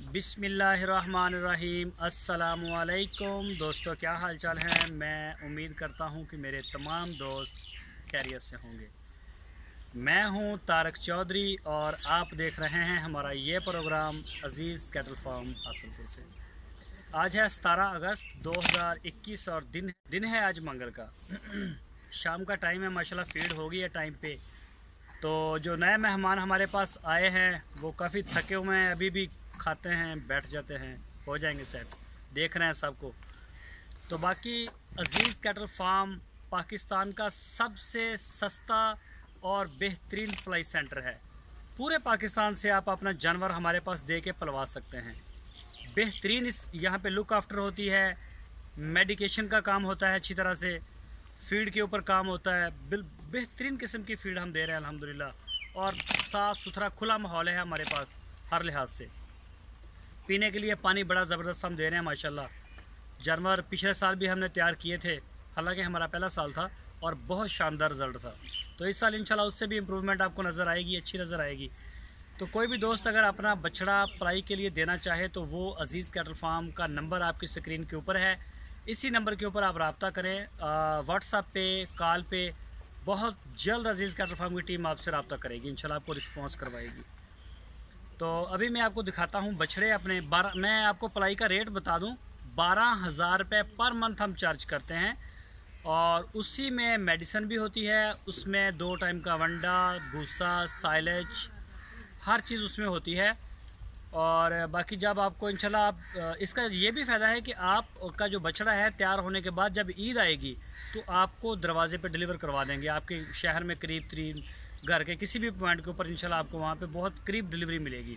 बिस्मिल्लाहिर्रहमानिर्रहीम। अस्सलामुअलैकुम दोस्तों, क्या हाल चाल है। मैं उम्मीद करता हूँ कि मेरे तमाम दोस्त खैरियत से होंगे। मैं हूँ तारक चौधरी और आप देख रहे हैं हमारा ये प्रोग्राम अज़ीज़ कैटल फार्म हासनपुर से। आज है 17 अगस्त 2021 और दिन है आज मंगल का। शाम का टाइम है, माशाल्लाह फीड हो गई है टाइम पे। तो जो नए मेहमान हमारे पास आए हैं वो काफ़ी थके हुए हैं, अभी भी खाते हैं, बैठ जाते हैं, हो जाएंगे सेट। देख रहे हैं सबको। तो बाकी अज़ीज़ कैटल फार्म पाकिस्तान का सबसे सस्ता और बेहतरीन पलाई सेंटर है। पूरे पाकिस्तान से आप अपना जानवर हमारे पास दे के पलवा सकते हैं। बेहतरीन इस यहाँ पे लुक आफ्टर होती है, मेडिकेशन का काम होता है अच्छी तरह से, फीड के ऊपर काम होता है। बेहतरीन किस्म की फीड हम दे रहे हैं अल्हम्दुलिल्लाह, और साफ़ सुथरा खुला माहौल है हमारे पास हर लिहाज से। पीने के लिए पानी बड़ा ज़बरदस्त हम दे रहे हैं माशाल्लाह। जानवर पिछले साल भी हमने तैयार किए थे, हालांकि हमारा पहला साल था और बहुत शानदार रिज़ल्ट था। तो इस साल इंशाल्लाह उससे भी इम्प्रूवमेंट आपको नज़र आएगी, अच्छी नज़र आएगी। तो कोई भी दोस्त अगर अपना बछड़ा पलाई के लिए देना चाहे तो वो अज़ीज़ कैटल फार्म का नंबर आपकी स्क्रीन के ऊपर है, इसी नंबर के ऊपर आप रब्ता करें। व्हाट्सएप पे, कॉल पे। बहुत जल्द अज़ीज़ कैटल फार्म की टीम आपसे रब्ता करेगी, इंशाल्लाह आपको रिस्पॉन्स करवाएगी। तो अभी मैं आपको दिखाता हूँ बछड़े अपने। मैं आपको पलाई का रेट बता दूँ, 12,000 रुपये पर मंथ हम चार्ज करते हैं, और उसी में मेडिसिन भी होती है, उसमें 2 टाइम का वंडा, भूसा, साइलेज, हर चीज़ उसमें होती है। और बाकी जब आपको इंशाल्लाह आप इसका ये भी फ़ायदा है कि आपका जो बछड़ा है तैयार होने के बाद जब ईद आएगी तो आपको दरवाजे पे डिलीवर करवा देंगे। आपके शहर में करीब तरीन घर के किसी भी पॉइंट के ऊपर इंशाल्लाह आपको वहाँ पे बहुत करीब डिलीवरी मिलेगी।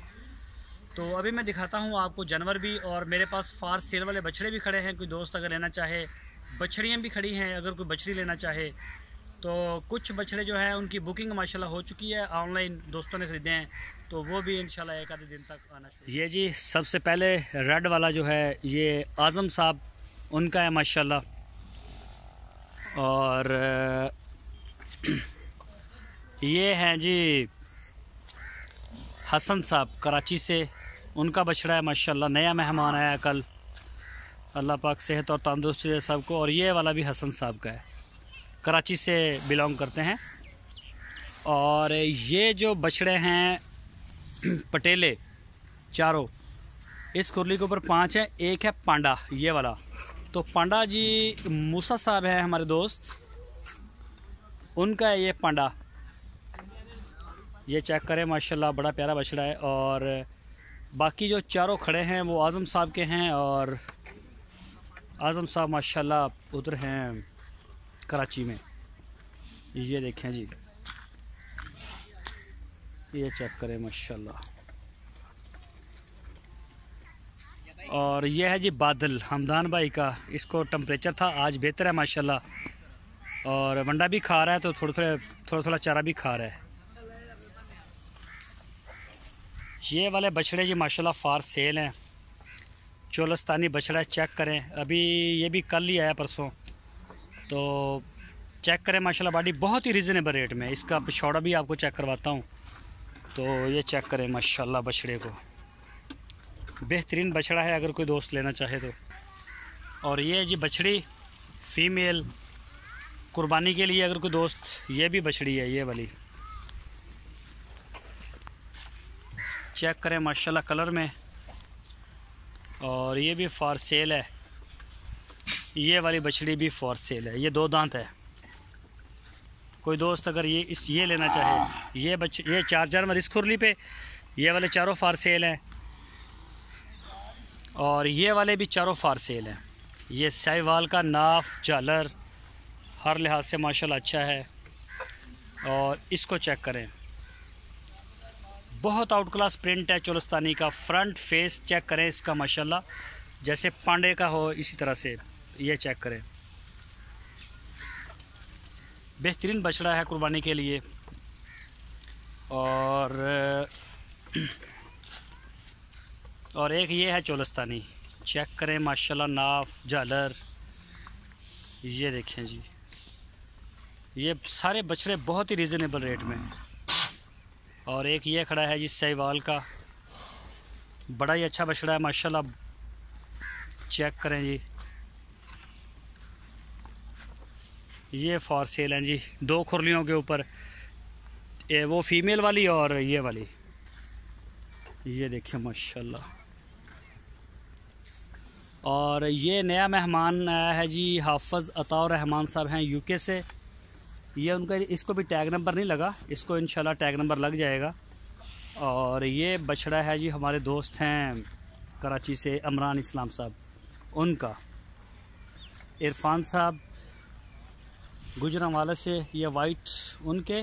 तो अभी मैं दिखाता हूँ आपको जानवर भी, और मेरे पास फार सेल वाले बछड़े भी खड़े हैं। कोई दोस्त अगर लेना चाहे, बछड़ियाँ भी खड़ी हैं, अगर कोई बछड़ी लेना चाहे तो कुछ बछड़े जो हैं उनकी बुकिंग माशाल्लाह हो चुकी है, ऑनलाइन दोस्तों ने ख़रीदे हैं, तो वो भी इंशाल्लाह एक आधे दिन तक आना शुरू। ये जी सबसे पहले रेड वाला जो है ये आज़म साहब उनका है माशाल्लाह, और ये हैं जी हसन साहब कराची से, उनका बछड़ा है माशाल्लाह। नया मेहमान आया कल, अल्लाह पाक सेहत और तंदुरुस्ती दे सबको। और ये वाला भी हसन साहब का है, कराची से बिलोंग करते हैं। और ये जो बछड़े हैं पटेले चारों, इस कुरली के ऊपर 5 है, एक है पांडा ये वाला। तो पांडा जी मूसा साहब है हमारे दोस्त, उनका है ये पांडा। ये चेक करें माशाल्लाह, बड़ा प्यारा बछड़ा है। और बाकी जो चारों खड़े हैं वो आज़म साहब के हैं, और आज़म साहब माशाल्लाह उधर हैं कराची में। ये देखें जी, ये चेक करें माशाल्लाह। और ये है जी बादल हमदान भाई का, इसको टेम्परेचर था, आज बेहतर है माशाल्लाह। और वंडा भी खा रहा है, तो थोड़ा थोड़ा चारा भी खा रहा है। ये वाले बछड़े जी माशाल्लाह फार सेल हैं, चोलस्तानी बछड़ा चेक करें। अभी ये भी कल ही आया परसों, तो चेक करें माशाल्लाह, बॉडी बहुत ही रीज़नेबल रेट में। इसका पिछौड़ा भी आपको चेक करवाता हूँ। तो ये चेक करें माशाल्लाह बछड़े को, बेहतरीन बछड़ा है अगर कोई दोस्त लेना चाहे तो। और ये जी बछड़ी फ़ीमेल कुर्बानी के लिए, अगर कोई दोस्त, ये भी बछड़ी है ये वाली, चेक करें माशाल्लाह कलर में। और ये भी फॉर सेल है, ये वाली बछड़ी भी फॉर सेल है। ये 2 दांत है, कोई दोस्त अगर ये लेना चाहे। ये 4 जानवर इस खुरली पे, ये वाले चारों फार सेल हैं, और ये वाले भी चारों फार सेल हैं। ये साहिवाल का नाफ झालर हर लिहाज से माशाल्लाह अच्छा है। और इसको चेक करें, बहुत आउट क्लास प्रिंट है चोलस्तानी का। फ्रंट फेस चेक करें इसका माशाल्लाह, जैसे पांडे का हो इसी तरह से। ये चेक करें, बेहतरीन बछड़ा है कुर्बानी के लिए। और एक ये है चोलस्तानी, चेक करें माशाल्लाह, नाफ झालर। ये देखें जी, ये सारे बछड़े बहुत ही रीज़नेबल रेट में। और एक ये खड़ा है जी साहिवाल का, बड़ा ही अच्छा बछड़ा है माशाल्लाह। चेक करें जी, ये फॉर सेल हैं जी। 2 खुरलियों के ऊपर, वो फीमेल वाली और ये वाली। ये देखिए माशाल्लाह। और ये नया मेहमान आया है जी, हाफिज़ अताउर रहमान साहब हैं यूके से। ये उनका, इसको भी टैग नंबर नहीं लगा, इसको इंशाल्लाह टैग नंबर लग जाएगा। और ये बछड़ा है जी, हमारे दोस्त हैं कराची से इमरान इस्लाम साहब, उनका। इरफान साहब गुजरांवाला से, ये वाइट उनके,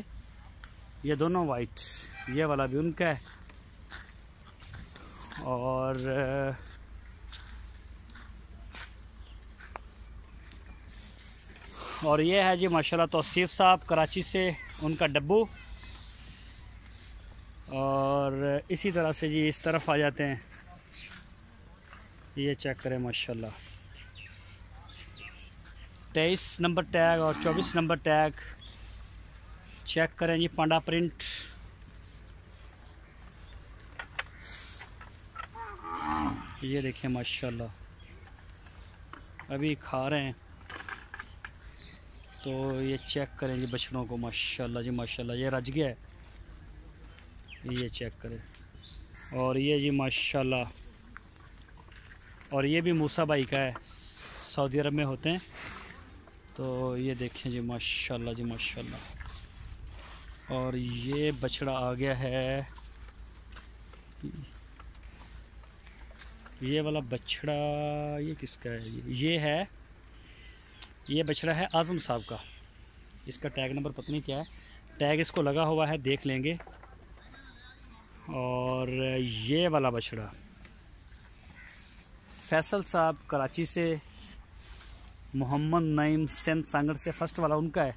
ये दोनों वाइट, ये वाला भी उनका है। और ये है जी माशाल्लाह तौसीफ़ साहब कराची से, उनका डब्बू। और इसी तरह से जी इस तरफ आ जाते हैं, ये चेक करें माशाल्लाह। 23 नंबर टैग और 24 नंबर टैग चेक करें जी। पांडा प्रिंट, ये देखें माशाल्लाह, अभी खा रहे हैं। तो ये चेक करें जी बछड़ों को माशाल्लाह जी माशाल्लाह। ये रज गया है, ये चेक करें। और ये जी माशाल्लाह, और ये भी मूसा भाई का है, सऊदी अरब में होते हैं। तो ये देखें जी माशाल्लाह जी माशाल्लाह। और ये बछड़ा आ गया है, ये वाला बछड़ा, ये किसका है जी? ये बछड़ा है आज़म साहब का। इसका टैग नंबर पता नहीं क्या है, टैग इसको लगा हुआ है, देख लेंगे। और ये वाला बछड़ा फैसल साहब कराची से, मोहम्मद नईम सिंध सांगड़ से, फर्स्ट वाला उनका है।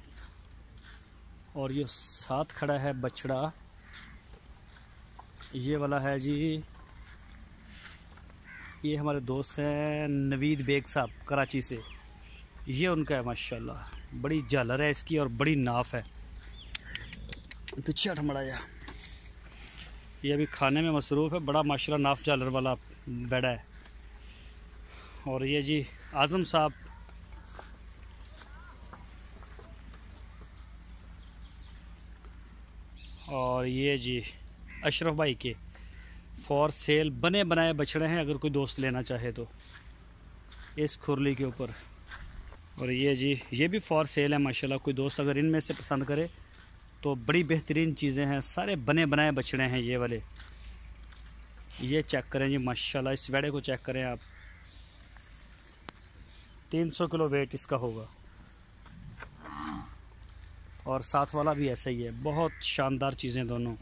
और ये साथ खड़ा है बछड़ा, ये वाला है जी, ये हमारे दोस्त हैं नवीद बेग साहब कराची से, ये उनका है माशाल्लाह। बड़ी झालर है इसकी और बड़ी नाफ है। पीछे हट मड़ा जा, ये अभी खाने में मसरूफ़ है, बड़ा माशाल्लाह नाफ झालर वाला बेड़ा है। और ये जी आज़म साहब, और ये जी अशरफ भाई के फॉर सेल बने बनाए बछड़े हैं, अगर कोई दोस्त लेना चाहे तो इस खुरली के ऊपर। और ये जी, ये भी फॉर सेल है माशाल्लाह। कोई दोस्त अगर इनमें से पसंद करे तो बड़ी बेहतरीन चीज़ें हैं, सारे बने बनाए बछड़े हैं ये वाले। ये चेक करें जी माशाल्लाह, इस वेड़े को चेक करें आप, 300 किलो वेट इसका होगा। और साथ वाला भी ऐसा ही है, बहुत शानदार चीज़ें दोनों।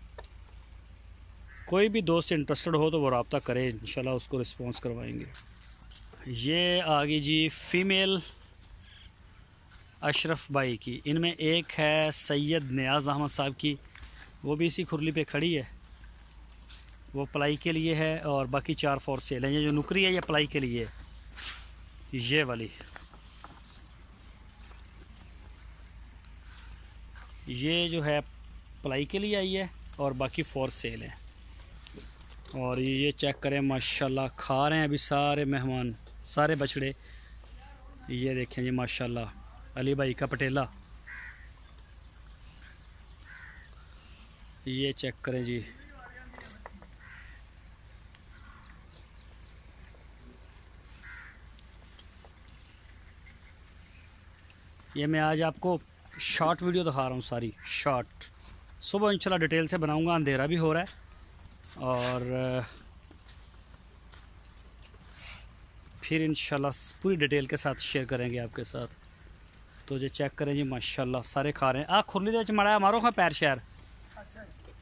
कोई भी दोस्त इंटरेस्टेड हो तो वो रब्ता करे, इंशाल्लाह उसको रिस्पॉन्स करवाएंगे। ये आ गई जी फीमेल अशरफ भाई की। इनमें एक है सैयद नियाज़ अहमद साहब की, वो भी इसी खुरली पे खड़ी है, वो पलाई के लिए है। और बाकी 4 फॉर सेल हैं। ये जो नुकरी है ये पलाई के लिए है, ये वाली। ये जो है पलाई के लिए आई है और बाकी फॉर सेल है। और ये चेक करें माशाल्लाह, खा रहे हैं अभी सारे मेहमान, सारे बछड़े। ये देखें जी माशाल्लाह, अली भाई का पटेला। ये चेक करें जी, ये मैं आज आपको शॉर्ट वीडियो दिखा रहा हूँ, सारी शॉर्ट। सुबह इंशाल्लाह डिटेल से बनाऊँगा, अंधेरा भी हो रहा है। और फिर इंशाल्लाह पूरी डिटेल के साथ शेयर करेंगे आपके साथ। तो ये चेक करें जी माशाल्लाह, सारे खा रहे हैं। आ खुरली दे मड़ा मारो खा पैर शहर।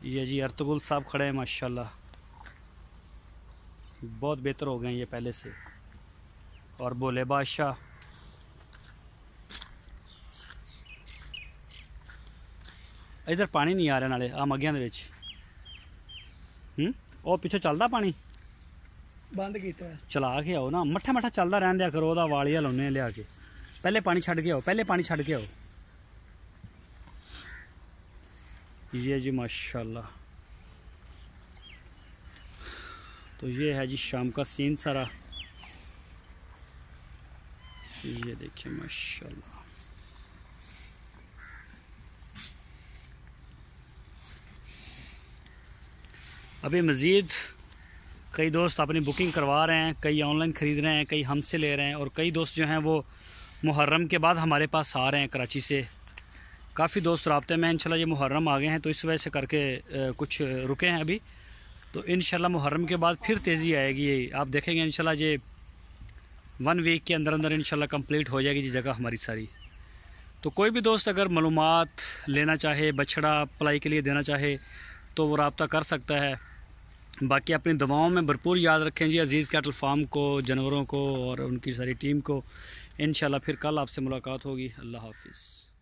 ये जी अर्तुगुल साहब खड़े हैं माशाल्लाह, बहुत बेहतर हो गए हैं ये पहले से। और बोले बादशाह, इधर पानी नहीं आ रहा नाले आ मग्गियां दे विच। ਉਹ ਪਿੱਛੇ ਚੱਲਦਾ ਪਾਣੀ ਬੰਦ ਕੀਤਾ ਚਲਾ ਕੇ ਆਓ ਨਾ, ਮੱਠਾ ਮੱਠਾ ਚੱਲਦਾ ਰਹਿਣ ਦਿਆ ਕਰੋ, ਉਹਦਾ ਵਾਲੀਆ ਲਾਉਨੇ ਲਿਆ ਕੇ। ਪਹਿਲੇ ਪਾਣੀ ਛੱਡ ਕੇ ਆਓ, ਪਹਿਲੇ ਪਾਣੀ ਛੱਡ ਕੇ ਆਓ। ये जी माशाल्लाह तो ये है जी शाम का सीन सारा, ये देखिए माशाल्लाह। अभी मज़ीद कई दोस्त अपनी बुकिंग करवा रहे हैं, कई ऑनलाइन ख़रीद रहे हैं, कई हमसे ले रहे हैं, और कई दोस्त जो हैं वो मुहर्रम के बाद हमारे पास आ रहे हैं कराची से। काफ़ी दोस्त राब्ते में इंशाल्लाह, ये मुहर्रम आ गए हैं तो इस वजह से करके कुछ रुके हैं अभी। तो इंशाल्लाह मुहर्रम के बाद फिर तेज़ी आएगी, आप देखेंगे इंशाल्लाह ये 1 वीक के अंदर अंदर इंशाल्लाह कंप्लीट हो जाएगी जी जगह हमारी सारी। तो कोई भी दोस्त अगर मालूमात लेना चाहे, बछड़ा पलाई के लिए देना चाहे तो वो रब्ता कर सकता है। बाकी अपनी दवाओं में भरपूर याद रखें जी अज़ीज़ कैटल फार्म को, जानवरों को और उनकी सारी टीम को। इंशाल्लाह फिर कल आपसे मुलाकात होगी। अल्लाह हाफ़िज़।